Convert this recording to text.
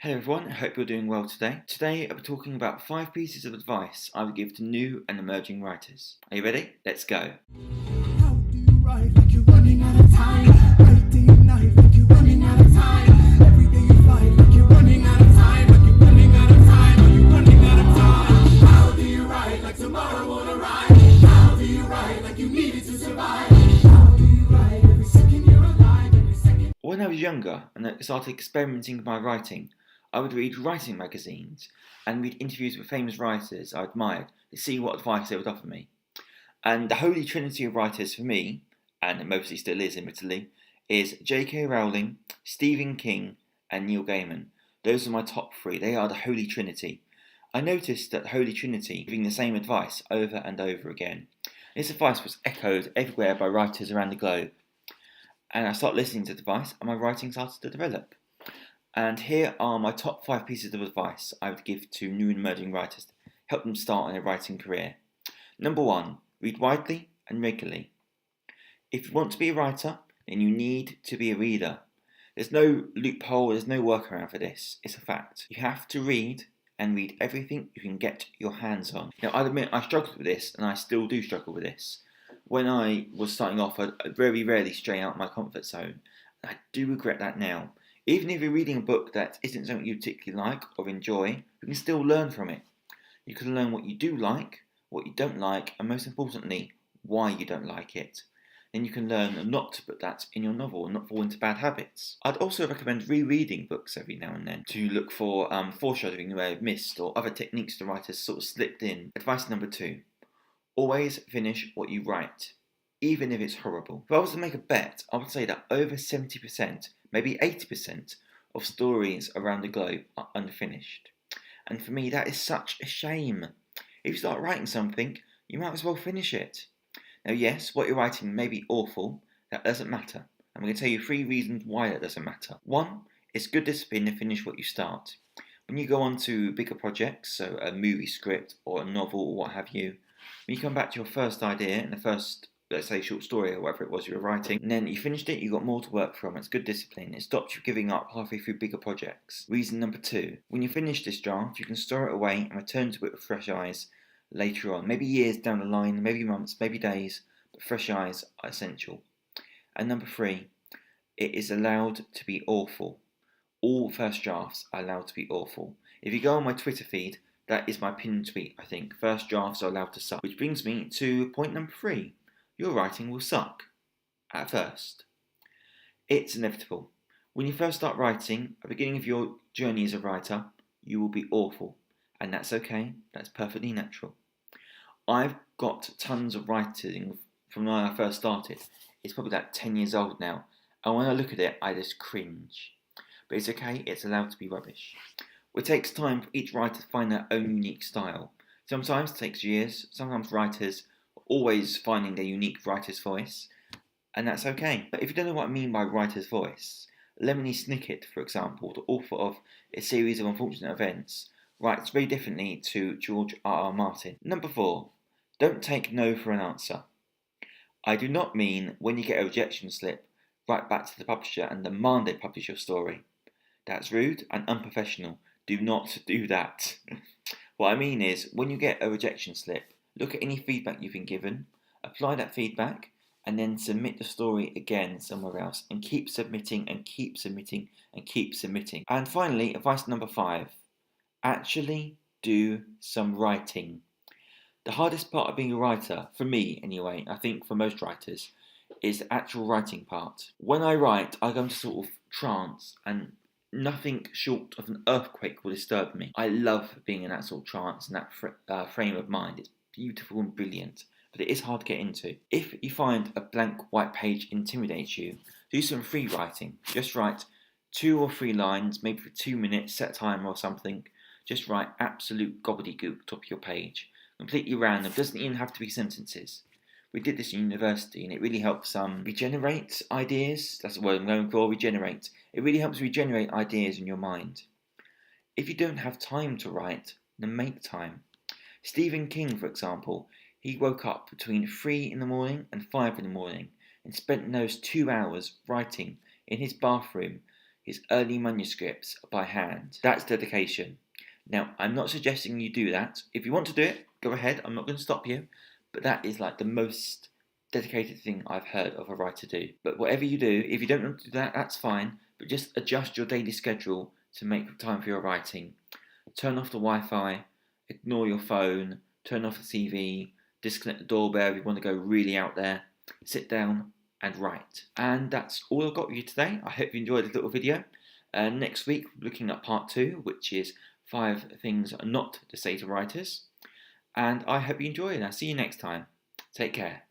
Hello everyone, I hope you're doing well today. Today I'll be talking about 5 pieces of advice I would give to new and emerging writers. Are you ready? Let's go. How do you write like you're running out of time? Night day and night like you're running out of time. Every day you fight like you're running out of time. Like you're running out of time. Are you running out of time? How do you write like tomorrow won't arrive? How do you write like you need it to survive? How do you write every second you're alive? Every second. When I was younger and I started experimenting with my writing, I would read writing magazines and read interviews with famous writers I admired to see what advice they would offer me. And the holy trinity of writers for me, and it mostly still is admittedly, is J.K. Rowling, Stephen King and Neil Gaiman. Those are my top 3. They are the holy trinity. I noticed that the holy trinity giving the same advice over and over again. This advice was echoed everywhere by writers around the globe. And I started listening to the advice and my writing started to develop. And here are my top 5 pieces of advice I would give to new and emerging writers to help them start on their writing career. Number 1, read widely and regularly. If you want to be a writer, then you need to be a reader. There's no loophole, there's no workaround for this. It's a fact. You have to read and read everything you can get your hands on. Now, I'll admit I struggled with this, and I still do struggle with this. When I was starting off, I'd very rarely stray out my comfort zone. And I do regret that now. Even if you're reading a book that isn't something you particularly like or enjoy, you can still learn from it. You can learn what you do like, what you don't like, and most importantly, why you don't like it. Then you can learn not to put that in your novel and not fall into bad habits. I'd also recommend rereading books every now and then to look for foreshadowing you may have missed or other techniques the writers sort of slipped in. Advice number 2, always finish what you write, even if it's horrible. If I was to make a bet, I would say that over 70%, maybe 80% of stories around the globe are unfinished. And for me, that is such a shame. If you start writing something, you might as well finish it. Now, yes, what you're writing may be awful. That doesn't matter. I'm going to tell you 3 reasons why that doesn't matter. 1, it's good discipline to finish what you start. When you go on to bigger projects, so a movie script or a novel or what have you, when you come back to your first idea and the first, let's say, short story or whatever it was you were writing, and then you finished it, you got more to work from. It's good discipline. It stops you giving up halfway through bigger projects. Reason number 2, when you finish this draft, you can store it away and return to it with fresh eyes later on. Maybe years down the line, maybe months, maybe days, but fresh eyes are essential. And number 3, it is allowed to be awful. All first drafts are allowed to be awful. If you go on my Twitter feed, that is my pinned tweet, I think. First drafts are allowed to suck. Which brings me to point number 3. Your writing will suck. At first. It's inevitable. When you first start writing, at the beginning of your journey as a writer, you will be awful. And that's okay. That's perfectly natural. I've got tons of writing from when I first started. It's probably like 10 years old now. And when I look at it, I just cringe. But it's okay. It's allowed to be rubbish. It takes time for each writer to find their own unique style. Sometimes it takes years. Sometimes writers always finding their unique writer's voice, and that's okay. But if you don't know what I mean by writer's voice, Lemony Snicket, for example, the author of A Series of Unfortunate Events, writes very differently to George R.R. Martin. Number 4, don't take no for an answer. I do not mean when you get a rejection slip, write back to the publisher and demand they publish your story. That's rude and unprofessional. Do not do that. What I mean is, when you get a rejection slip, look at any feedback you've been given, apply that feedback, and then submit the story again somewhere else. And keep submitting and keep submitting and keep submitting. And finally, advice number 5. Actually do some writing. The hardest part of being a writer, for me anyway, I think for most writers, is the actual writing part. When I write, I go into sort of trance and nothing short of an earthquake will disturb me. I love being in that sort of trance and that frame of mind. It's beautiful and brilliant, but it is hard to get into. If you find a blank white page intimidates you, do some free writing. Just write 2 or 3 lines, maybe for 2 minutes, set a timer or something. Just write absolute gobbledygook top of your page. Completely random, doesn't even have to be sentences. We did this in university and it really helps regenerate ideas. That's the word I'm going for, regenerate. It really helps regenerate ideas in your mind. If you don't have time to write, then make time. Stephen King, for example, he woke up between 3 in the morning and 5 in the morning and spent those 2 hours writing in his bathroom his early manuscripts by hand. That's dedication. Now, I'm not suggesting you do that. If you want to do it, go ahead. I'm not going to stop you. But that is like the most dedicated thing I've heard of a writer do. But whatever you do, if you don't want to do that, that's fine. But just adjust your daily schedule to make time for your writing. Turn off the Wi-Fi, ignore your phone, turn off the TV, disconnect the doorbell if you want to go really out there. Sit down and write. And that's all I've got for you today. I hope you enjoyed this little video. Next week, we're looking at part 2, which is 5 things not to say to writers. And I hope you enjoy it. I'll see you next time. Take care.